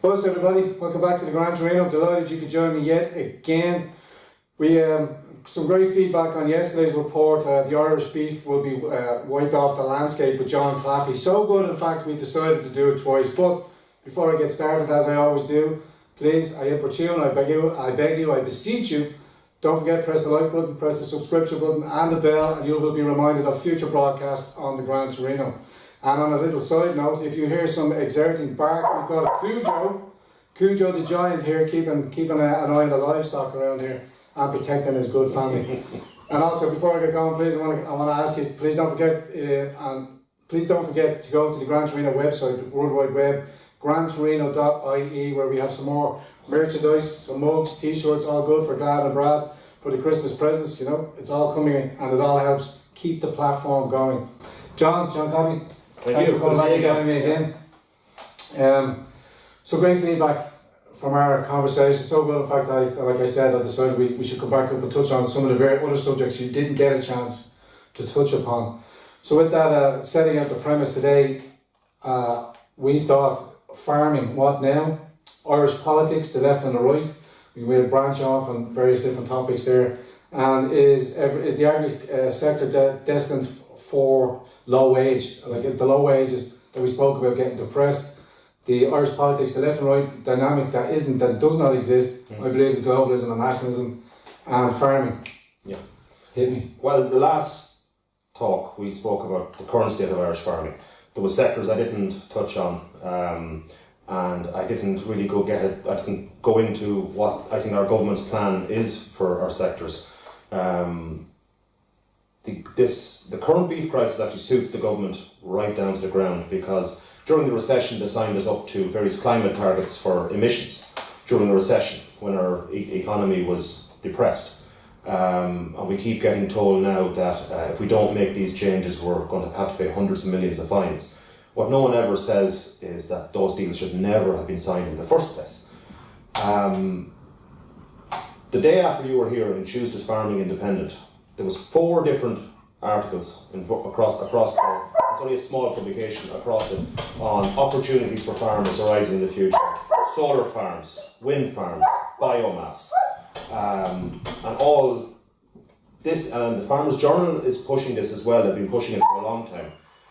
What's up, everybody? Welcome back to the Grand Torino. Delighted you could join me yet again. We some great feedback on yesterday's report. The Irish beef will be wiped off the landscape with John Claffey. So good, in fact, we decided to do it twice. But before I get started, as I always do, please, I importune, I beg you, I beseech you, don't forget, press the like button, press the subscription button and the bell, and you will be reminded of future broadcasts on the Grand Torino. And on a little side note, if you hear some exerting bark, we've got a Cujo the giant here, keeping an eye on the livestock around here and protecting his good family. And also, before I get going, please, I want to ask you, please don't forget to go to the Grand Torino website, the World Wide Web, grandtorino.ie, where we have some more merchandise, some mugs, t-shirts, all good for Glad and Brad, for the Christmas presents, you know, it's all coming in and it all helps keep the platform going. John Claffey, thanks for coming back and joining me again. So great feedback from our conversation, so good in fact, like I said, I decided we should come back up and touch on some of the very other subjects you didn't get a chance to touch upon. So with that, setting out the premise today, we thought farming, what now? Irish politics, the left and the right. We will branch off on various different topics there. And is the agri sector destined for low wage? Like the low wages that we spoke about getting depressed. The Irish politics, the left and right dynamic that does not exist, I believe, is globalism and nationalism and farming. Yeah. Hit me. Well, the last talk we spoke about the current state of Irish farming. There were sectors I didn't touch on, and I didn't really I didn't go into what I think our government's plan is for our sectors. The current beef crisis actually suits the government right down to the ground, because during the recession they signed us up to various climate targets for emissions during the recession when our economy was depressed. And we keep getting told now that if we don't make these changes, we're going to have to pay hundreds of millions of fines. What no one ever says is that those deals should never have been signed in the first place. The day after you were here in Tuesday's Farming Independent, there was 4 different articles across it's only a small publication across it, on opportunities for farmers arising in the future. Solar farms, wind farms, biomass, and all this, and the Farmers Journal is pushing this as well. They've been pushing it for a long time,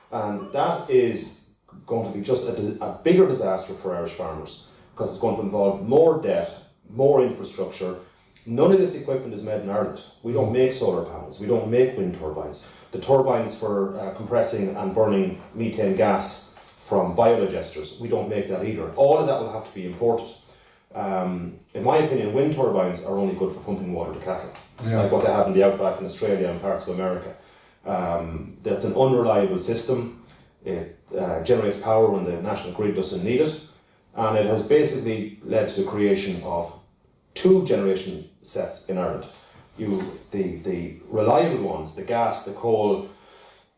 and that is going to be just a bigger disaster for Irish farmers, because it's going to involve more debt, more infrastructure. None of this equipment is made in Ireland. We don't make solar panels, we don't make wind turbines. The turbines for compressing and burning methane gas from biodigesters, we don't make that either. All of that will have to be imported. In my opinion, wind turbines are only good for pumping water to cattle, like what they have in the outback in Australia and parts of America. That's an unreliable system. It generates power when the national grid doesn't need it, and it has basically led to the creation of 2 generation sets in Ireland. The reliable ones, the gas, the coal,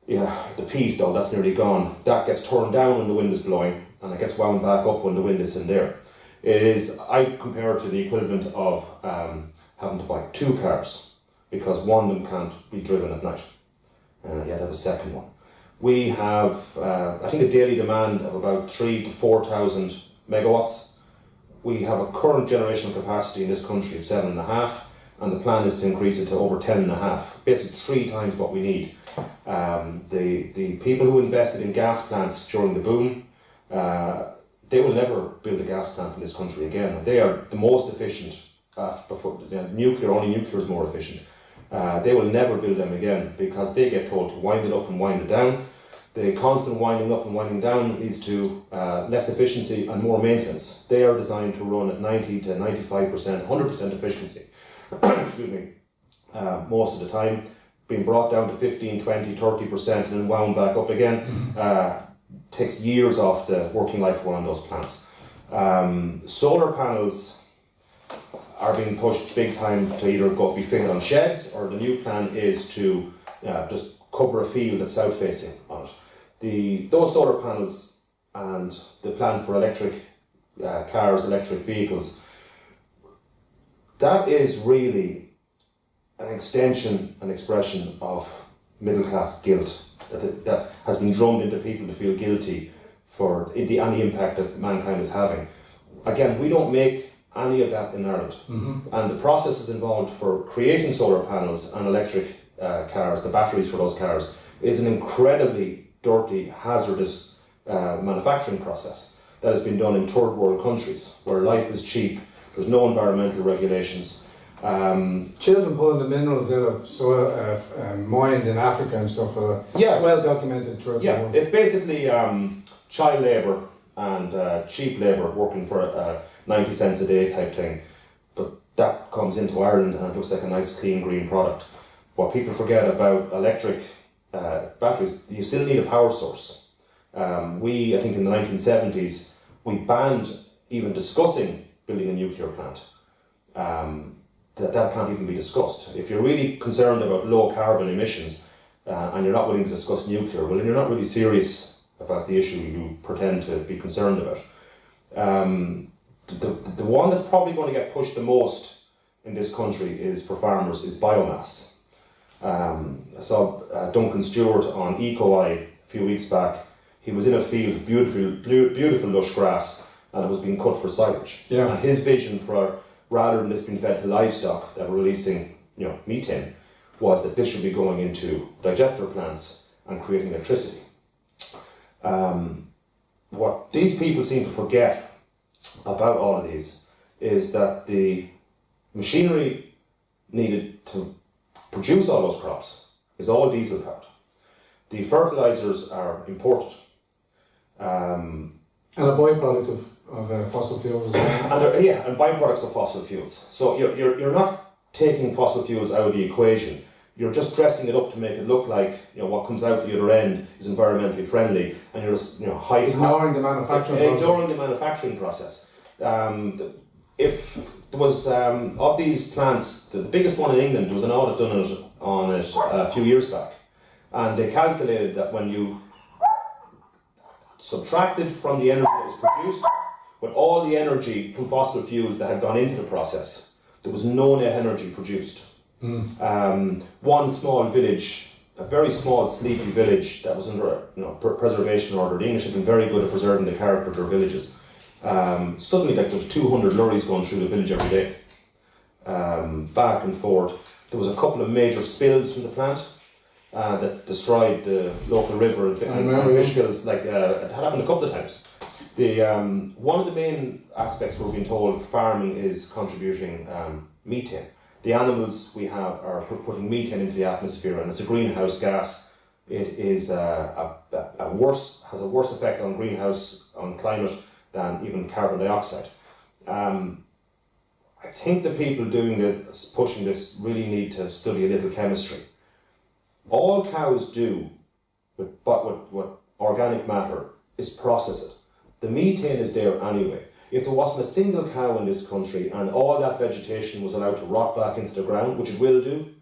the peat, though that's nearly gone, that gets turned down when the wind is blowing, and it gets wound back up when the wind is in there. It is, I compare it to the equivalent of having to buy 2 cars, because one of them can't be driven at night. You have to have a second one. We have, I think, a daily demand of about 3,000 to 4,000 megawatts. We have a current generation capacity in this country of 7.5, and the plan is to increase it to over 10.5, basically 3 times what we need. The people who invested in gas plants during the boom, they will never build a gas plant in this country again. They are the most efficient. Only nuclear is more efficient. They will never build them again, because they get told to wind it up and wind it down. The constant winding up and winding down leads to less efficiency and more maintenance. They are designed to run at 90 to 95%, 100% efficiency. Excuse me. Most of the time, being brought down to 15, 20, 30% and then wound back up again. Takes years off the working life of one of those plants. Solar panels are being pushed big time to either be fitted on sheds, or the new plan is to just cover a field that's south facing on it. Those solar panels and the plan for electric cars, electric vehicles, that is really an extension, an expression of middle class guilt that has been drummed into people to feel guilty for the impact that mankind is having. again, we don't make any of that in Ireland. And the processes involved for creating solar panels and electric cars, the batteries for those cars, is an incredibly dirty, hazardous manufacturing process that has been done in third world countries where life is cheap, there's no environmental regulations. Children pulling the minerals out of soil, mines in Africa and stuff. Yeah. It's well documented throughout the Yeah, world. it's basically child labour and cheap labour working for 90 cents a day type thing. But that comes into Ireland and it looks like a nice clean green product. What people forget about electric batteries, you still need a power source. I think in the 1970s, we banned even discussing building a nuclear plant. That can't even be discussed. If you're really concerned about low carbon emissions and you're not willing to discuss nuclear, well then you're not really serious about the issue you pretend to be concerned about. The one that's probably going to get pushed the most in this country is for farmers is biomass. I saw Duncan Stewart on EcoEye a few weeks back. He was in a field of beautiful lush grass and it was being cut for silage. Yeah. And his vision for, rather than this being fed to livestock that were releasing methane, was that this should be going into digester plants and creating electricity. What these people seem to forget about all of these is that the machinery needed to produce all those crops is all diesel powered. The fertilizers are imported. And a byproduct of fossil fuels as well. And byproducts of fossil fuels. So you're not taking fossil fuels out of the equation. You're just dressing it up to make it look like what comes out the other end is environmentally friendly, and you're just ignoring the manufacturing process. If there was of these plants, the biggest one in England, there was an audit done on it a few years back, and they calculated that when you subtracted from the energy that was produced, with all the energy from fossil fuels that had gone into the process, there was no net energy produced. One small village, a very small sleepy village that was under preservation order. The English have been very good at preserving the character of their villages. Suddenly, there was 200 lorries going through the village every day, back and forth. There was a couple of major spills from the plant that destroyed the local river and fish kills. It happened a couple of times. One of the main aspects we're being told farming is contributing methane. The animals we have are putting methane into the atmosphere, and it's a greenhouse gas. It is has a worse effect on climate than even carbon dioxide. I think the people doing this, pushing this, really need to study a little chemistry. All cows do with organic matter is process it. The methane is there anyway. If there wasn't a single cow in this country and all that vegetation was allowed to rot back into the ground, which it will do,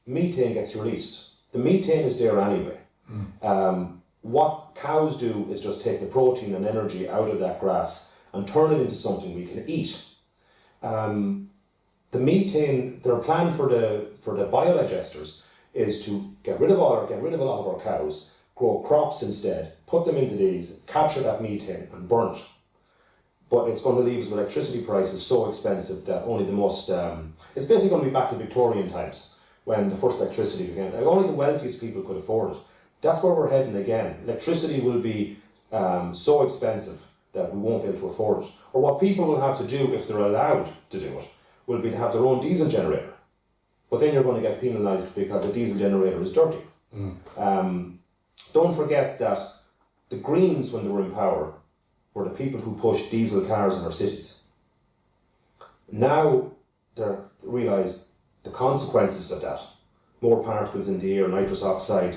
methane gets released. The methane is there anyway. What cows do is just take the protein and energy out of that grass and turn it into something we can eat. The methane, their plan for the biodigesters is to get rid of a lot of our cows, grow crops instead, put them into these, capture that methane and burn it. But it's going to leave us with electricity prices so expensive that only the most, it's basically going to be back to Victorian times when the first electricity began. Only the wealthiest people could afford it. That's where we're heading again. Electricity will be so expensive that we won't be able to afford it. Or what people will have to do, if they're allowed to do it, will be to have their own diesel generator. But then you're going to get penalised because a diesel generator is dirty. Don't forget that the Greens, when they were in power, were the people who pushed diesel cars in our cities. Now they realise the consequences of that. More particles in the air, nitrous oxide,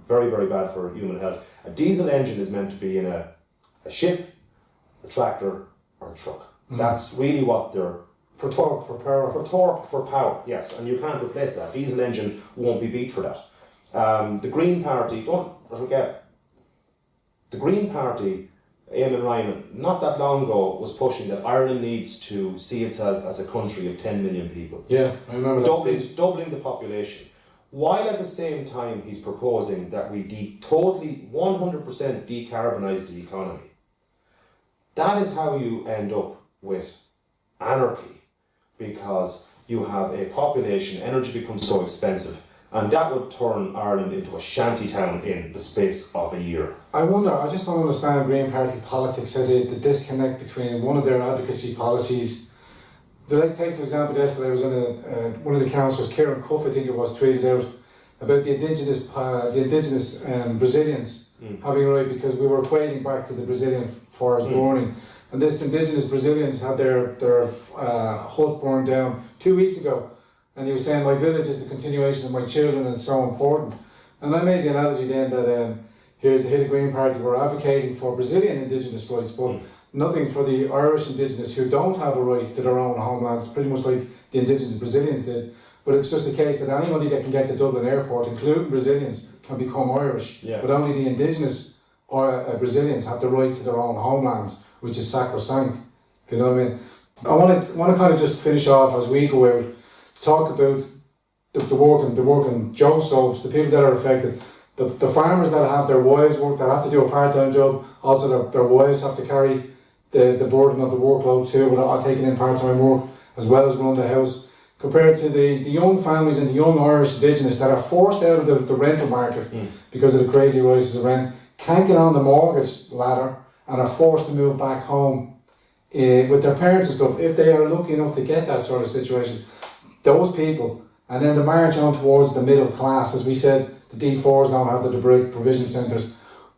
very, very bad for human health. A diesel engine is meant to be in a ship, a tractor, or a truck. That's really what they're... For torque, for power. For torque, for power, yes. And you can't replace that. Diesel engine won't be beat for that. The Green Party, don't forget, the Green Party, Eamon Ryan, not that long ago, was pushing that Ireland needs to see itself as a country of 10 million people. Yeah, I remember that. Doubling the population. While at the same time he's proposing that we totally 100% decarbonise the economy. That is how you end up with anarchy, because you have a population, energy becomes so expensive, and that would turn Ireland into a shanty town in the space of a year. I wonder, I just don't understand Green Party politics, the disconnect between one of their advocacy policies. Like, take for example, yesterday I was in one of the councillors, Kieran Cuff, I think it was, tweeted out about the indigenous Brazilians having a right, because we were equating back to the Brazilian forest burning. And this indigenous Brazilians had their hut burned down 2 weeks ago. And he was saying, my village is the continuation of my children and it's so important. And I made the analogy then that here the Green Party were advocating for Brazilian indigenous rights, but nothing for the Irish indigenous who don't have a right to their own homelands, pretty much like the indigenous Brazilians did. But it's just a case that anybody that can get to Dublin Airport, including Brazilians, can become Irish. Yeah. But only the indigenous Brazilians have the right to their own homelands, which is sacrosanct. You know what I mean? I want to kind of just finish off as we go out, talk about the working Joe Soaps, the people that are affected, the farmers that have their wives work, that have to do a part-time job, also their wives have to carry the burden of the workload too, without taking in part-time work, as well as run the house, compared to the young families and the young Irish indigenous that are forced out of the rental market because of the crazy rises of rent, can't get on the mortgage ladder and are forced to move back home with their parents and stuff, if they are lucky enough to get that sort of situation. Those people, and then the march on towards the middle class, as we said, the D4s now have the provision centres,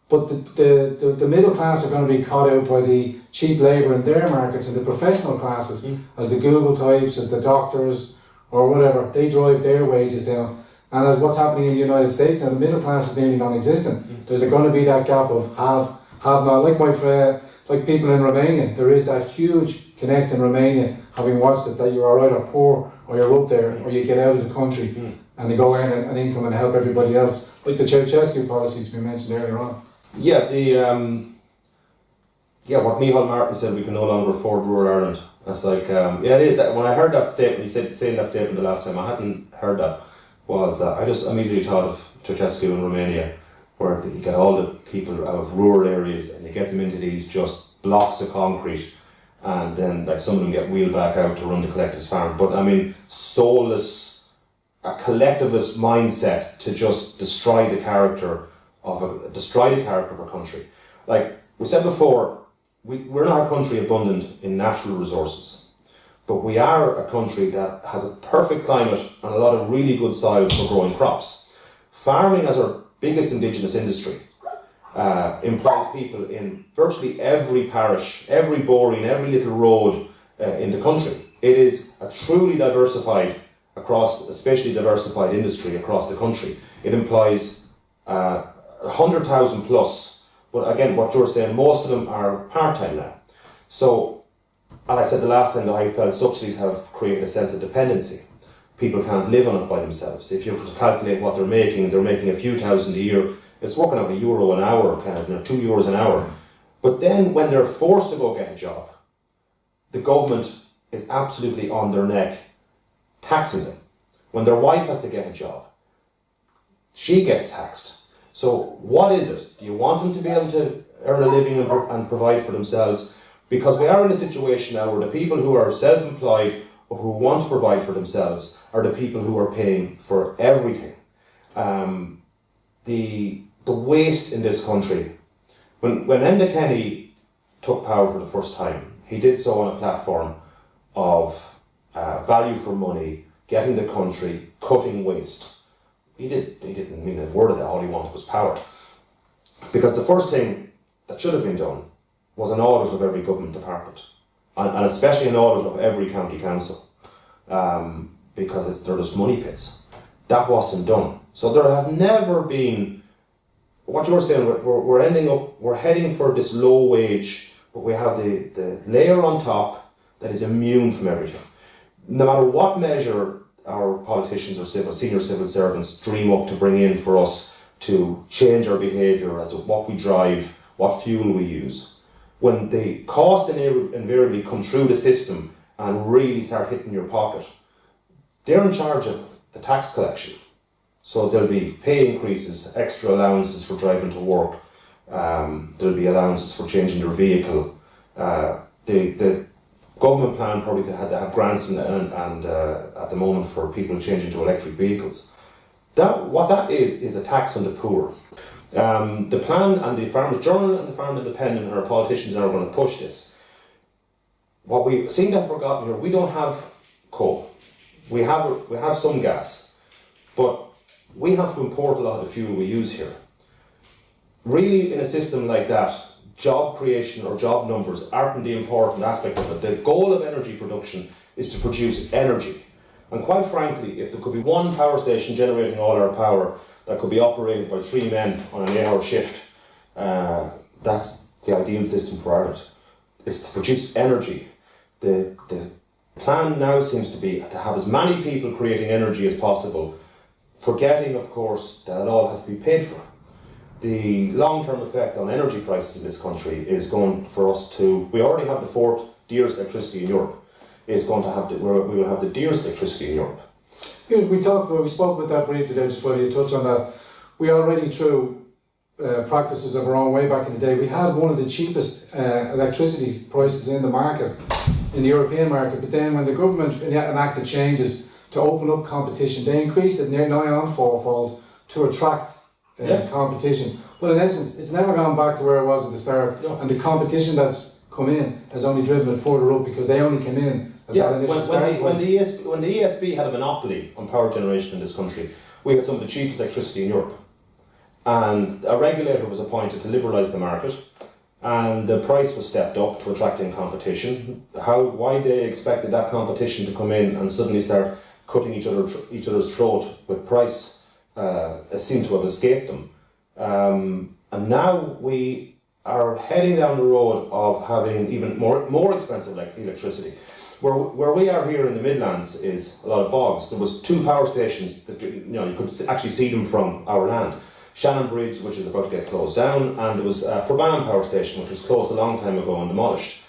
but the middle class are going to be caught out by the cheap labour in their markets, and the professional classes, as the Google types, as the doctors, or whatever, they drive their wages down. And as what's happening in the United States, now the middle class is nearly non-existent. There's going to be that gap of have not, like people in Romania, there is that huge connect in Romania, having watched it, that you are either poor or you're up there, or you get out of the country and you go earn an income and help everybody else, like the Ceausescu policies we mentioned earlier on. Yeah, what Micheál Martin said, we can no longer afford rural Ireland. That's like, when I heard that statement, he said saying that statement the last time, I hadn't heard that, was I just immediately thought of Ceausescu in Romania, where you get all the people out of rural areas and you get them into these just blocks of concrete, and then like some of them get wheeled back out to run the collectivist farm. But I mean, soulless, a collectivist mindset to just destroy the character of a country. Like we said before, we're not a country abundant in natural resources, but we are a country that has a perfect climate and a lot of really good soils for growing crops. Farming as our biggest indigenous industry employs people in virtually every parish, every boreen, every little road in the country. It is a truly especially diversified industry across the country. It employs 100,000 plus, but again, what you're saying, most of them are part-time now. So, and I said the last time that I felt subsidies have created a sense of dependency. People can't live on it by themselves. If you were to calculate what they're making a few thousand a year. It's working out €1 an hour, €2 an hour. But then when they're forced to go get a job, the government is absolutely on their neck, taxing them. When their wife has to get a job, she gets taxed. So what is it? Do you want them to be able to earn a living and provide for themselves? Because we are in a situation now where the people who are self-employed or who want to provide for themselves are the people who are paying for everything. The waste in this country, when Enda Kenny took power for the first time, he did so on a platform of value for money, getting the country, cutting waste. He didn't mean a word of that, all he wanted was power. Because the first thing that should have been done was an audit of every government department, and especially an audit of every county council, because they're just money pits. That wasn't done. So there has never been, what you're saying, we're heading for this low wage, but we have the layer on top that is immune from everything. No matter what measure our politicians or senior civil servants dream up to bring in for us to change our behaviour as to what we drive, what fuel we use, when the costs invariably come through the system and really start hitting your pocket, they're in charge of the tax collection. So there'll be pay increases, extra allowances for driving to work, there'll be allowances for changing your vehicle. government plan probably to have grants and at the moment for people changing to electric vehicles. What that is a tax on the poor. The plan and the Farmers Journal and the Farm Independent and our politicians are going to push this. What we seem to have forgotten here, we don't have coal. We have some gas, but we have to import a lot of the fuel we use here. Really, in a system like that, job creation or job numbers aren't the important aspect of it. The goal of energy production is to produce energy. And quite frankly, if there could be one power station generating all our power that could be operated by 3 men on an 8-hour shift, that's the ideal system for Ireland. It's to produce energy. The plan now seems to be to have as many people creating energy as possible, forgetting, of course, that it all has to be paid for. The long-term effect on energy prices in this country is going for us to... We already have the 4th dearest electricity in Europe. We will have the dearest electricity in Europe. Yeah, we spoke about that briefly there, just while you touch on that. We already, through practices of our own way back in the day, we had one of the cheapest electricity prices in the market, in the European market. But then when the government enacted changes to open up competition, they increased it nigh on fourfold to attract competition. But in essence, it's never gone back to where it was at the start. No. And the competition that's come in has only driven it further up because they only came in at that initial start. When the ESB had a monopoly on power generation in this country, we had some of the cheapest electricity in Europe. And a regulator was appointed to liberalise the market, and the price was stepped up to attracting competition. Why they expected that competition to come in and suddenly start cutting each other's throat with price seemed to have escaped them. And now we are heading down the road of having even more expensive electricity. Where we are here in the Midlands is a lot of bogs. There was 2 power stations that you could actually see them from our land. Shannon Bridge, which is about to get closed down, and there was Forban Power Station, which was closed a long time ago and demolished.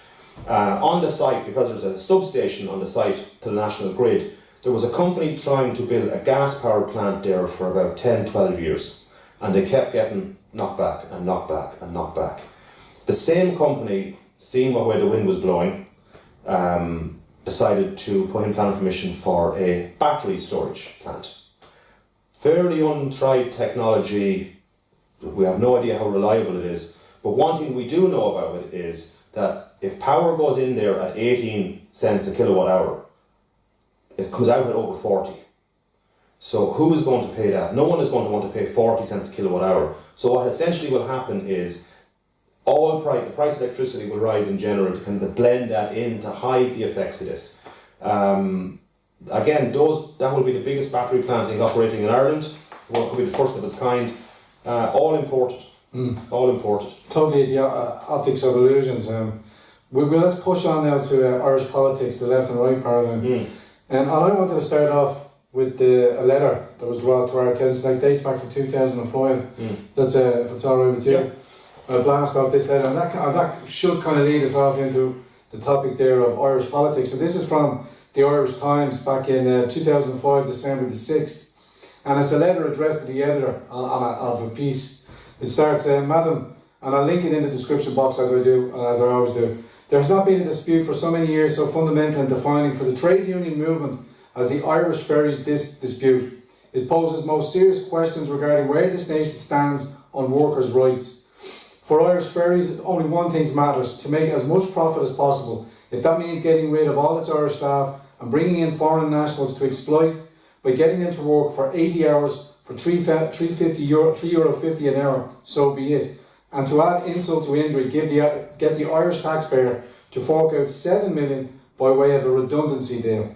On the site, because there's a substation on the site to the national grid, there was a company trying to build a gas power plant there for about 10-12 years, and they kept getting knocked back and knocked back and knocked back. The same company, seeing what way the wind was blowing, decided to put in planning permission for a battery storage plant. Fairly untried technology. We have no idea how reliable it is, but one thing we do know about it is that if power goes in there at 18 cents a kilowatt hour, it comes out at over 40. So who is going to pay that? No one is going to want to pay 40 cents a kilowatt hour. So what essentially will happen is the price of electricity will rise in general to kind of blend that in to hide the effects of this. Again, that will be the biggest battery plant operating in Ireland. What could be the first of its kind. All imported. All imported. Totally the optics of illusions. Let's push on now to Irish politics, the left and right paradigm. And I wanted to start off with a letter that was brought to our attention, dates back from 2005. That's if it's all right with you. Yeah. I'll blast off this letter, and that should kind of lead us off into the topic there of Irish politics. So this is from the Irish Times back in 2005, December the 6th. And it's a letter addressed to the editor of a piece. It starts, Madam, and I'll link it in the description box as I always do. There has not been a dispute for so many years so fundamental and defining for the trade union movement as the Irish ferries dispute. It poses most serious questions regarding where this nation stands on workers' rights. For Irish ferries, only one thing matters: to make as much profit as possible. If that means getting rid of all its Irish staff and bringing in foreign nationals to exploit by getting them to work for 80 hours for €3.50 an hour, so be it. And to add insult to injury, get the Irish taxpayer to fork out $7 million by way of a redundancy deal.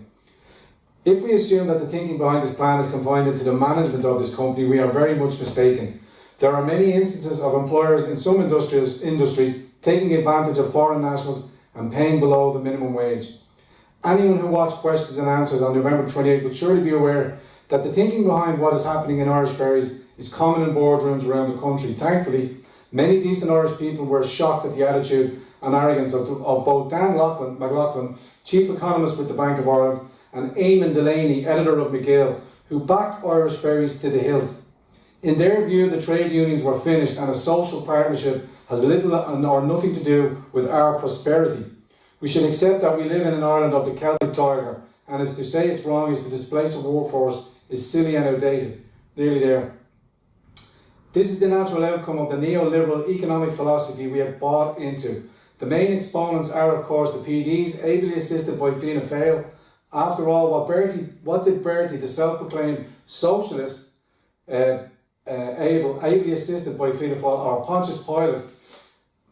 If we assume that the thinking behind this plan is confined into the management of this company, we are very much mistaken. There are many instances of employers in some industries taking advantage of foreign nationals and paying below the minimum wage. Anyone who watched Questions and Answers on November 28 would surely be aware that the thinking behind what is happening in Irish ferries is common in boardrooms around the country. Thankfully, many decent Irish people were shocked at the attitude and arrogance of both Dan McLaughlin, Chief Economist with the Bank of Ireland, and Eamon Delaney, Editor of McGill, who backed Irish ferries to the hilt. In their view, the trade unions were finished and a social partnership has little or nothing to do with our prosperity. We should accept that we live in an Ireland of the Celtic Tiger, and as to say it's wrong is to displace a workforce is silly and outdated. Nearly there. This is the natural outcome of the neoliberal economic philosophy we have bought into. The main exponents are, of course, the PDs, ably assisted by Fianna Fáil. After all, what did Bertie, the self-proclaimed socialist, ably assisted by Fianna Fáil, or Pontius Pilate,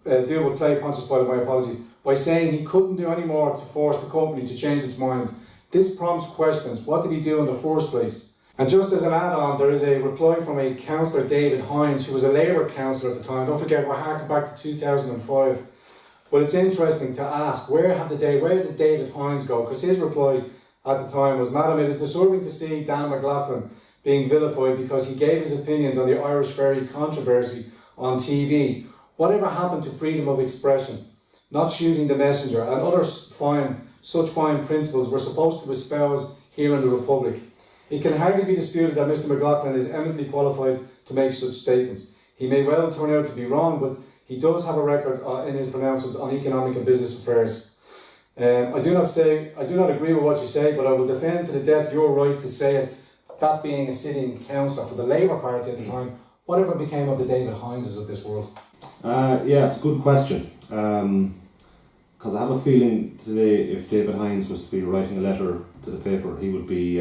Pontius Pilate, my apologies, by saying he couldn't do any more to force the company to change its mind. This prompts questions. What did he do in the first place? And just as an add-on, there is a reply from a councillor, David Hines, who was a Labour councillor at the time. Don't forget, we're harking back to 2005. But it's interesting to ask, where did David Hines go? Because his reply at the time was, Madam, it is disturbing to see Dan McLaughlin being vilified because he gave his opinions on the Irish ferry controversy on TV. Whatever happened to freedom of expression, not shooting the messenger, and other such fine principles we're supposed to espouse here in the Republic? It can hardly be disputed that Mr McLaughlin is eminently qualified to make such statements. He may well turn out to be wrong, but he does have a record in his pronouncements on economic and business affairs. I do not agree with what you say, but I will defend to the death your right to say it, that being a sitting councillor for the Labour Party at the time. Whatever became of the David Hineses of this world? Yeah, it's a good question. Because I have a feeling today, if David Hines was to be writing a letter to the paper, he would be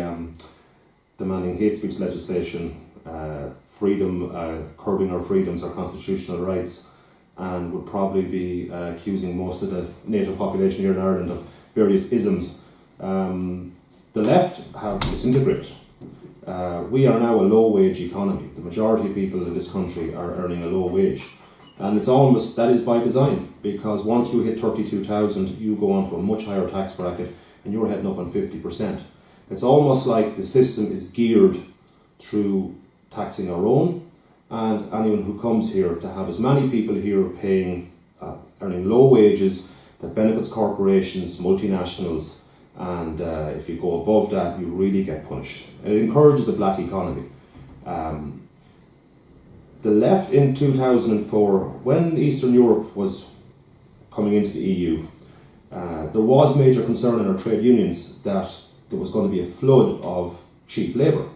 demanding hate speech legislation, curbing our freedoms, our constitutional rights, and would probably be accusing most of the native population here in Ireland of various isms. The left have disintegrated. We are now a low-wage economy. The majority of people in this country are earning a low wage. And that is by design, because once you hit 32,000, you go on to a much higher tax bracket and you're heading up on 50%. It's almost like the system is geared through taxing our own and anyone who comes here to have as many people here earning low wages that benefits corporations, multinationals, and if you go above that, you really get punished. It encourages a black economy. The left in 2004, when Eastern Europe was coming into the EU, there was major concern in our trade unions that there was going to be a flood of cheap labour.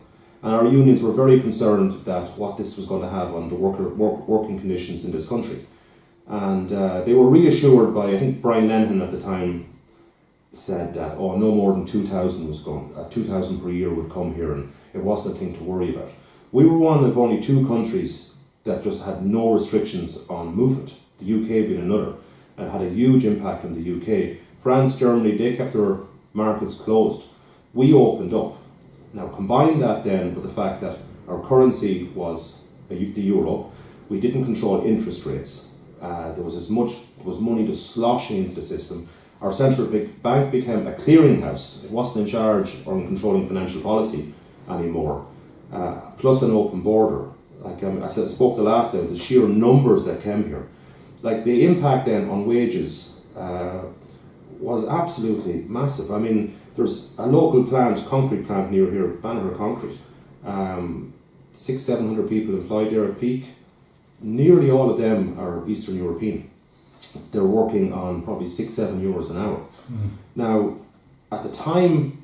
And our unions were very concerned that what this was going to have on the working conditions in this country. And they were reassured by, I think Brian Lenihan at the time said that, no more than 2,000 per year would come here, and it wasn't a thing to worry about. We were one of only two countries that just had no restrictions on movement, the UK being another, and had a huge impact on the UK. France, Germany, they kept their markets closed. We opened up. Now combine that then with the fact that our currency was the euro, we didn't control interest rates. There was money just sloshing into the system. Our central bank became a clearinghouse. It wasn't in charge or in controlling financial policy anymore. Plus an open border. Like I spoke the last day, the sheer numbers that came here. Like the impact then on wages was absolutely massive. I mean, there's a local concrete plant near here, Banagher Concrete. 600-700 people employed there at peak. Nearly all of them are Eastern European. They're working on probably €6-7 an hour. Mm. Now, at the time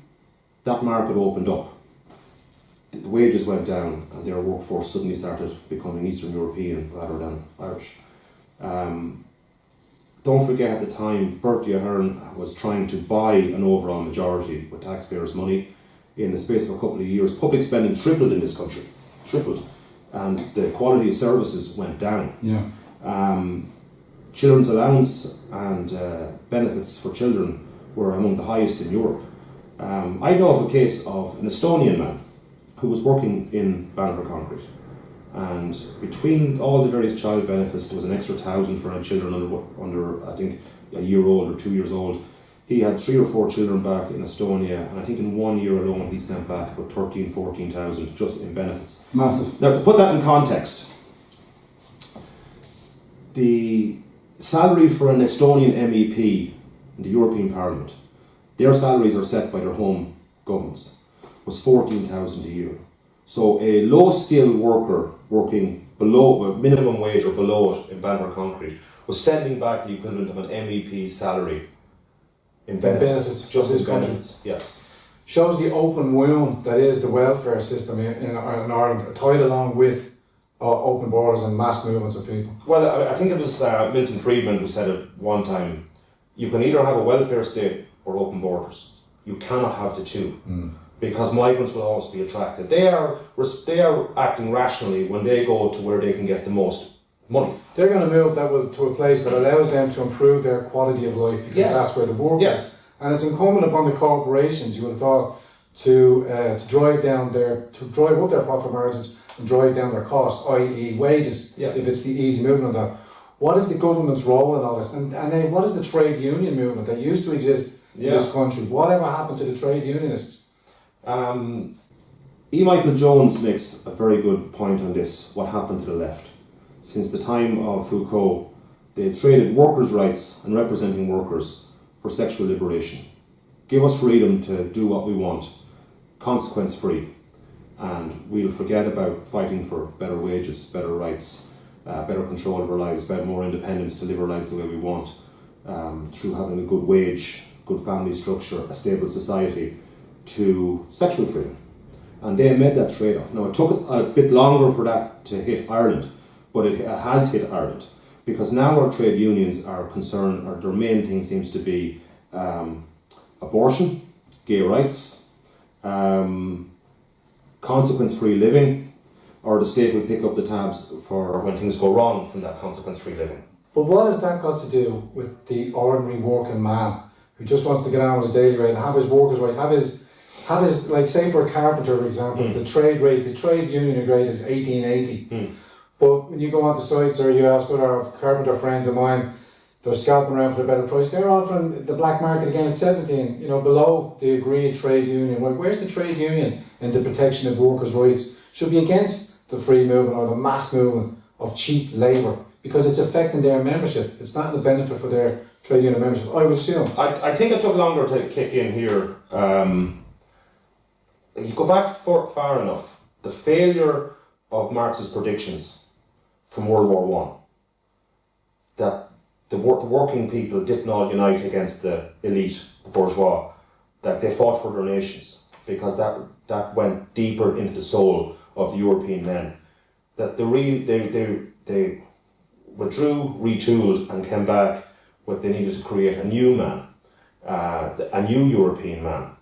that market opened up, the wages went down and their workforce suddenly started becoming Eastern European rather than Irish. Don't forget at the time, Bertie Ahern was trying to buy an overall majority with taxpayers' money. In the space of a couple of years, public spending tripled in this country. Tripled. And the quality of services went down. Yeah. Children's allowance and benefits for children were among the highest in Europe. I know of a case of an Estonian man who was working in Banagher Concrete, and between all the various child benefits, there was an extra 1,000 for children under I think a year old or 2 years old. He had 3 or 4 children back in Estonia, and I think in 1 year alone he sent back about 13,000-14,000 just in benefits. Massive. Now, to put that in context, the salary for an Estonian MEP in the European Parliament, their salaries are set by their home governments, was 14,000 a year. So a low-skilled worker working below minimum wage or below it in Banagher Concrete was sending back the equivalent of an MEP's salary in benefits just of this in country. benefits. Yes. Shows the open wound that is the welfare system in Ireland, tied along with open borders and mass movements of people. Well, I think it was Milton Friedman who said it one time, you can either have a welfare state or open borders. You cannot have the two. Because migrants will always be attracted. They are acting rationally when they go to where they can get the most money. They're going to move to a place that allows them to improve their quality of life, because that's where the work is. And it's incumbent upon the corporations, you would have thought, to drive up their profit margins and drive down their costs, i.e. wages, if it's the easy movement of that. What is the government's role in all this? And then what is the trade union movement that used to exist in this country? Whatever happened to the trade unionists? E. Michael Jones makes a very good point on this, what happened to the left. Since the time of Foucault, they traded workers' rights and representing workers for sexual liberation. Give us freedom to do what we want, consequence free, and we'll forget about fighting for better wages, better rights, better control of our lives, more independence to live our lives the way we want, through having a good wage, good family structure, a stable society, to sexual freedom. And they made that trade-off. Now, it took a bit longer for that to hit Ireland, but it has hit Ireland, because now our trade unions are concerned, or their main thing seems to be abortion, gay rights, consequence-free living, or the state will pick up the tabs for when things go wrong from that consequence-free living. But what has that got to do with the ordinary working man who just wants to get on with his daily rate and have his workers' rights, have his, like, say for a carpenter, for example, the trade union rate is 1880. But when you go onto sites or you ask other carpenter friends of mine, they're scalping around for a better price, they're offering the black market again at 17, below the agreed trade union. Well, where's the trade union in the protection of workers' rights? Should be against the free movement or the mass movement of cheap labour, because it's affecting their membership. It's not the benefit for their trade union membership, I would assume. I think it took longer to kick in here. You go back far enough, the failure of Marx's predictions from World War One, that the working people didn't all unite against the elite, the bourgeois, that they fought for their nations, because that went deeper into the soul of the European men. That they withdrew, retooled, and came back with they needed to create a new man, a new European man.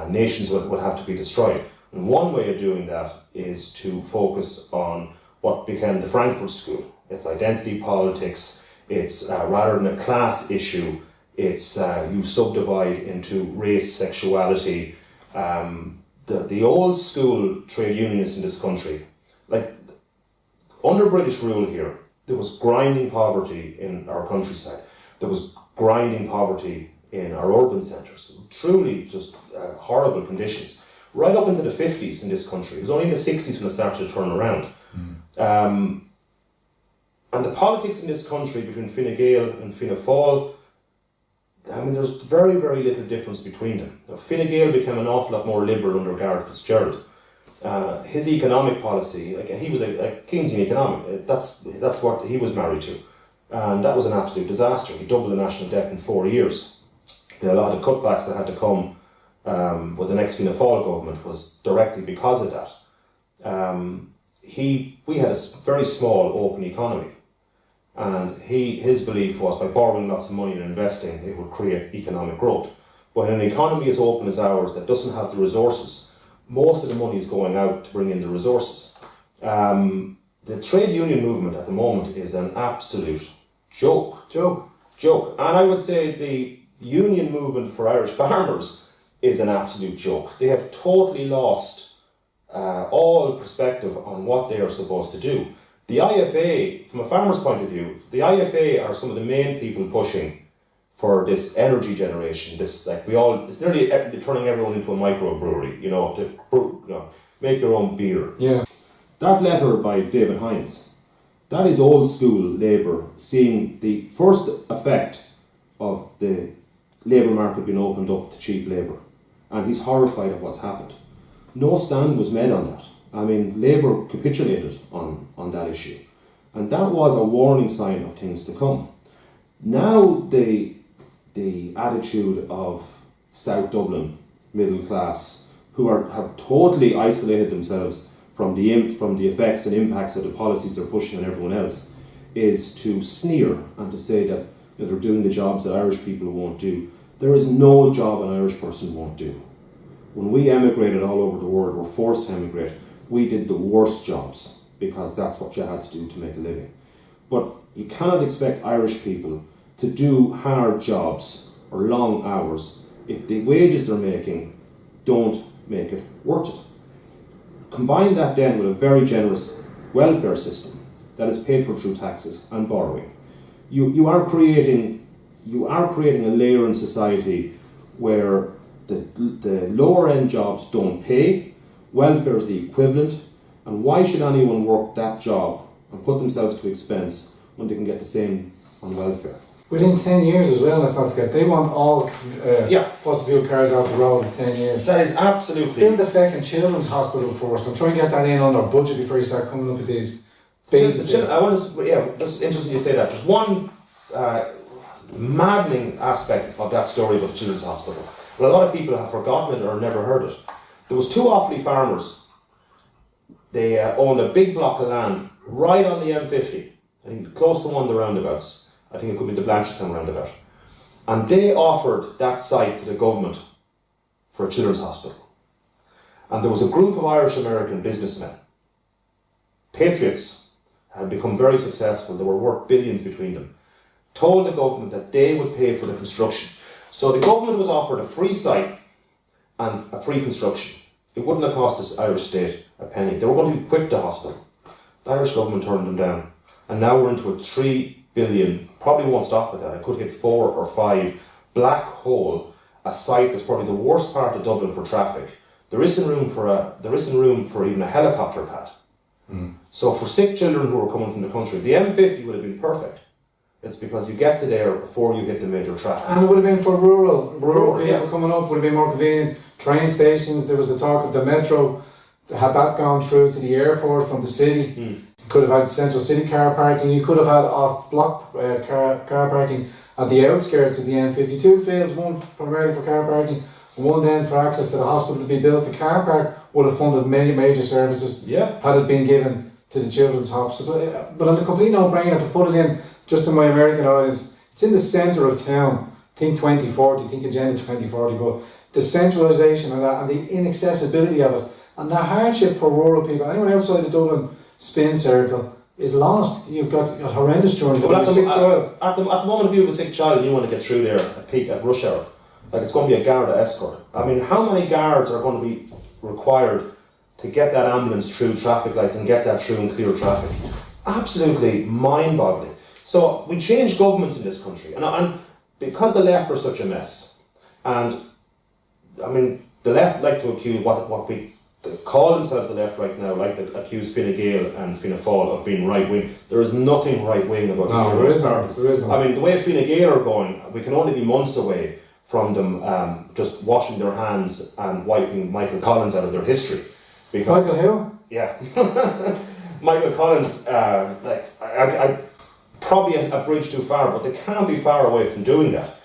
Nations would have to be destroyed. And one way of doing that is to focus on what became the Frankfurt School. It's identity politics. It's rather than a class issue, it's you subdivide into race, sexuality. The old school trade unionists in this country, like under British rule here, there was grinding poverty in our countryside. There was grinding poverty in our urban centres. Truly just horrible conditions. Right up into the 50s in this country. It was only in the 60s when it started to turn around. And the politics in this country between Fine Gael and Fianna Fáil, there's very, very little difference between them. Now, Fine Gael became an awful lot more liberal under Gareth Fitzgerald. His economic policy, he was a Keynesian economic, that's what he was married to. And that was an absolute disaster. He doubled the national debt in 4 years. A lot of cutbacks that had to come with the next Fianna Fáil government was directly because of that. We had a very small open economy, and his belief was by borrowing lots of money and investing it would create economic growth. But in an economy as open as ours that doesn't have the resources, most of the money is going out to bring in the resources. The trade union movement at the moment is an absolute joke. And I would say the union movement for Irish farmers is an absolute joke. They have totally lost all perspective on what they are supposed to do. The IFA, from a farmer's point of view, the IFA are some of the main people pushing for this energy generation. It's nearly turning everyone into a microbrewery, to make your own beer. Yeah. That letter by David Hines, that is old school Labour seeing the first effect of the labour market being opened up to cheap labour, and he's horrified at what's happened. No stand was made on that. Labour capitulated on that issue, and that was a warning sign of things to come. Now the the attitude of South Dublin middle class, who have totally isolated themselves from the effects and impacts of the policies they're pushing on everyone else, is to sneer and to say that they're doing the jobs that Irish people won't do. There is no job an Irish person won't do. When we emigrated all over the world, were forced to emigrate, we did the worst jobs because that's what you had to do to make a living. But you cannot expect Irish people to do hard jobs or long hours if the wages they're making don't make it worth it. Combine that then with a very generous welfare system that is paid for through taxes and borrowing. You are creating a layer in society where the lower end jobs don't pay, welfare is the equivalent, and why should anyone work that job and put themselves to expense when they can get the same on welfare? Within 10 years as well, let's not forget, they want all fossil fuel cars off the road in 10 years. That is absolutely... Build the fucking children's hospital first and try and get that in on our budget before you start coming up with these big... I want to... Yeah, that's interesting you say that. There's one maddening aspect of that story about the children's hospital. Well, a lot of people have forgotten it or never heard it. There was two Offaly farmers. They owned a big block of land right on the M50. I think close to one of the roundabouts. I think it could be the Blanchardstown roundabout. And they offered that site to the government for a children's hospital. And there was a group of Irish-American businessmen. Patriots had become very successful. They were worth billions between them. Told the government that they would pay for the construction. So the government was offered a free site and a free construction. It wouldn't have cost the Irish state a penny. They were going to equip the hospital. The Irish government turned them down. And now we're into a 3 billion, probably won't stop at that, it could hit 4 or 5, black hole, a site that's probably the worst part of Dublin for traffic. There isn't room for even a helicopter pad. So for sick children who are coming from the country, the M50 would have been perfect. It's because you get to there before you hit the major traffic. And it would have been for rural people yes. coming up, would have been more convenient. Train stations, there was the talk of the metro, had that gone through to the airport from the city. You could have had central city car parking, you could have had off-block car parking at the outskirts of the M52 fields, one primarily for car parking, one then for access to the hospital to be built. The car park would have funded many major services had it been given to the children's hospital. But on the complete no-brainer to put it in, just in my American audience, it's in the centre of town. Think 2040, think Agenda 2040, but the centralisation of that and the inaccessibility of it and the hardship for rural people, anyone outside the Dublin spin circle is lost. You've got a horrendous journey. Well, at the moment, if you have a sick child and you want to get through there at peak at rush hour, like it's going to be a Garda escort. I mean, how many guards are going to be required to get that ambulance through traffic lights and get that through and clear traffic? Absolutely mind-boggling. So we changed governments in this country, and because the left are such a mess, and I mean the left like to accuse what we call themselves the left right now, like to accuse Fine Gael and Fianna Fáil of being right wing. There is nothing right wing about there is no. I mean, the way Fine Gael are going, we can only be months away from them just washing their hands and wiping Michael Collins out of their history. Because, Michael who? Yeah. Michael Collins, I probably a bridge too far, but they can't be far away from doing that.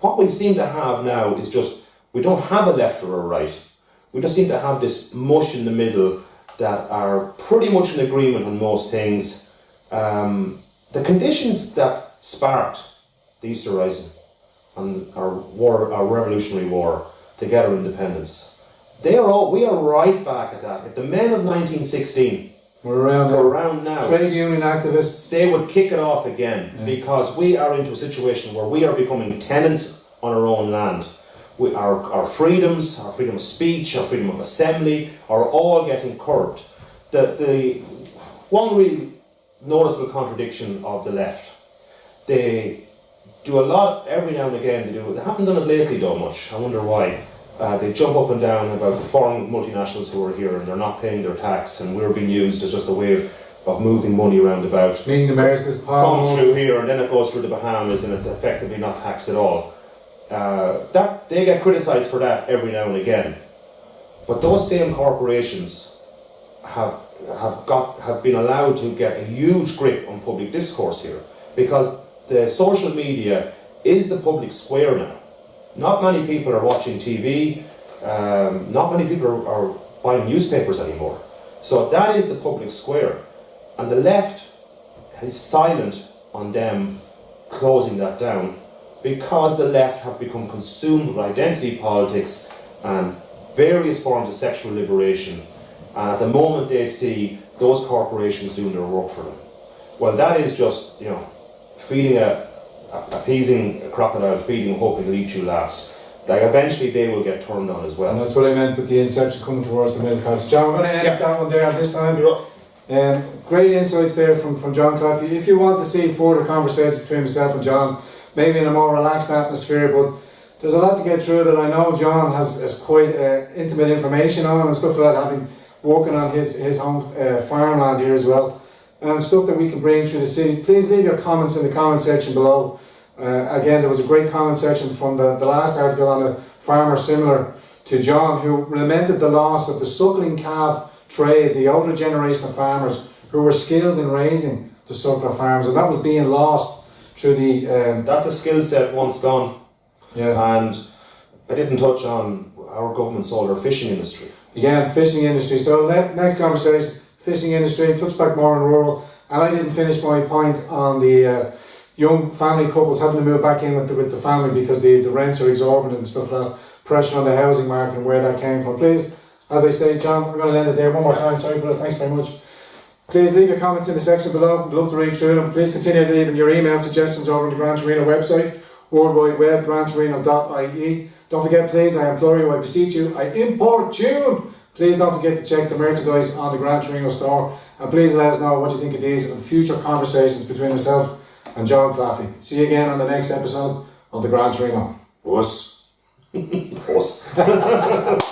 What we seem to have now is just, we don't have a left or a right. We just seem to have this mush in the middle that are pretty much in agreement on most things. The conditions that sparked the Easter Rising and our Revolutionary War to get our independence, we are right back at that. If the men of 1916 were around now, trade union activists, they would kick it off again, because we are into a situation where we are becoming tenants on our own land. Our freedoms, our freedom of speech, our freedom of assembly are all getting curbed. The one really noticeable contradiction of the left, they do a lot every now and again. They haven't done it lately though much. I wonder why. They jump up and down about the foreign multinationals who are here and they're not paying their tax, and we're being used as just a way of moving money around about. Meaning the Mayor's comes through here and then it goes through the Bahamas and it's effectively not taxed at all. That they get criticised for that every now and again, but those same corporations have been allowed to get a huge grip on public discourse here, because the social media is the public square now. Not many people are watching TV, not many people are buying newspapers anymore. So that is the public square. And the left is silent on them closing that down, because the left have become consumed with identity politics and various forms of sexual liberation. And at the moment they see those corporations doing their work for them, well, that is just, you know, appeasing a crocodile, feeding, hoping it'll eat you last. Like, eventually they will get turned on as well. And that's what I meant with the inception coming towards the middle class. John, we're going to end that one there at this time. Great insights there from John Claffey. If you want to see further conversations between myself and John, maybe in a more relaxed atmosphere, but there's a lot to get through that I know John has quite intimate information on and stuff like that, having working on his home farmland here as well, and stuff that we can bring through the city. Please leave your comments in the comment section below. Again, there was a great comment section from the last article on a farmer similar to John, who lamented the loss of the suckling calf trade, the older generation of farmers who were skilled in raising the suckler farms, and that was being lost through the... That's a skill set once gone. Yeah. And I didn't touch on our government sold our fishing industry. Again, fishing industry. So next conversation, fishing industry, touch back more on rural. And I didn't finish my point on the young family couples having to move back in with the family because the rents are exorbitant and stuff like that, pressure on the housing market and where that came from. Please, as I say, John, we're going to end it there one more time. Sorry, but thanks very much. Please leave your comments in the section below. We'd love to read through them. Please continue leaving your email suggestions over on the Gran Torino website, World Wide Web, grantorino.ie. Don't forget, please, I implore you, I beseech you, I importune. Please don't forget to check the merchandise on the Gran Torino store, and please let us know what you think of these and future conversations between myself and John Claffey. See you again on the next episode of the Gran Torino. Us. Us.